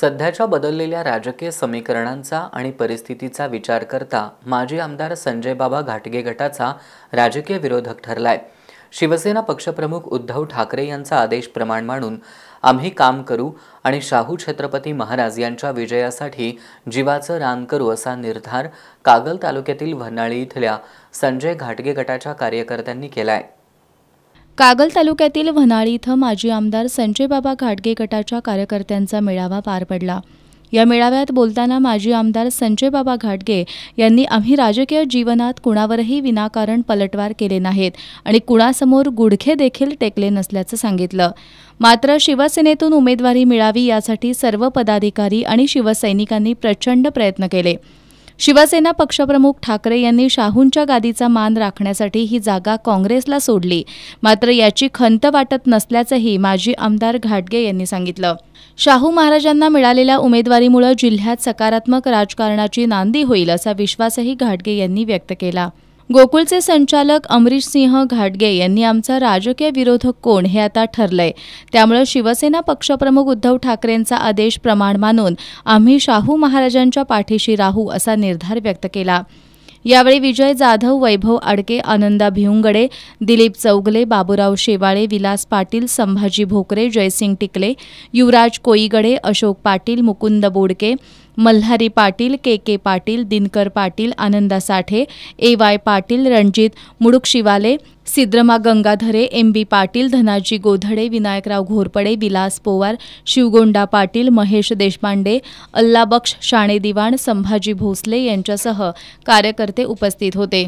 सध्याच्या बदललेल्या राजकीय समीकरणांचा आणि परिस्थितीचा विचार करता माजी आमदार संजय बाबा घाटगे गटाचा राजकीय विरोधक ठरलाय। शिवसेना पक्षप्रमुख उद्धव ठाकरे यांचा आदेश प्रमाण मानून आम्ही काम करू आणि शाहू छत्रपती महाराज यांच्या विजयासाठी जीवाचं रान करू असा निर्धार कागल तालुक्यातील वन्हाळी इथल्या संजय घाटगे गटाच्या कार्यकर्त्यांनी केलाय। कागल तालुक्यातील वन्हाळी इथं माजी आमदार संजय बाबा घाटगे गटाच्या कार्यकर्त्यांचा मेळावा पार पडला। या मेळाव्यात बोलताना माजी आमदार संजय बाबा घाटगे यांनी आम्ही राजकीय जीवनात कुणावरही विनाकारण पलटवार केले नाहीत आणि कुणासमोर गुडघे देखील टेकले नसल्याचं सांगितलं। मात्र शिवसेनेतून उमेदवारी मिळावी यासाठी सर्व पदाधिकारी आणि शिवसैनिकांनी प्रचंड प्रयत्न केले। शिवसेना पक्षप्रमुख ठाकरे यांनी शाहूंच्या गादीचा मान राखण्यासाठी ही जागा काँग्रेसला सोडली, मात्र याची खंत वाटत नसल्याचंही माजी आमदार घाटगे यांनी सांगितलं। शाहू महाराजांना मिळालेल्या उमेदवारीमुळे जिल्ह्यात सकारात्मक राजकारणाची नांदी होईल असा विश्वासही घाटगे यांनी व्यक्त केला। गोकुळचे संचालक अमरीश सिंह घाटगे यांनी आमचा राजकीय विरोधक कोण हे आता ठरलंय, त्यामुळे शिवसेना पक्षप्रमुख उद्धव ठाकरेंचा आदेश प्रमाण मानून आम्ही शाहू महाराजांच्या पाठीशी राहू असा निर्धार व्यक्त केला। यावेळी विजय जाधव, वैभव आडके, आनंदा भिवंगडे, दिलीप चौगले, बाबूराव शेवाळे, विलास पाटील, संभाजी भोकरे, जयसिंग टिकले, युवराज कोईगडे, अशोक पाटील, मुकुंद बोडके, मल्हारी पाटील, के पाटील, दिनकर पाटील, आनंदा साठे, AY पाटील, रणजित मुडुकशिवाले, सिद्रमा गंगाधरे, MB पाटील, धनाजी गोधडे, विनायकराव घोरपडे, विलास पोवार, शिवगोंडा पाटील, महेश देशपांडे, अल्लाबक्ष शाणे दिवाण, संभाजी भोसले यांच्यासह कार्यकर्ते उपस्थित होते।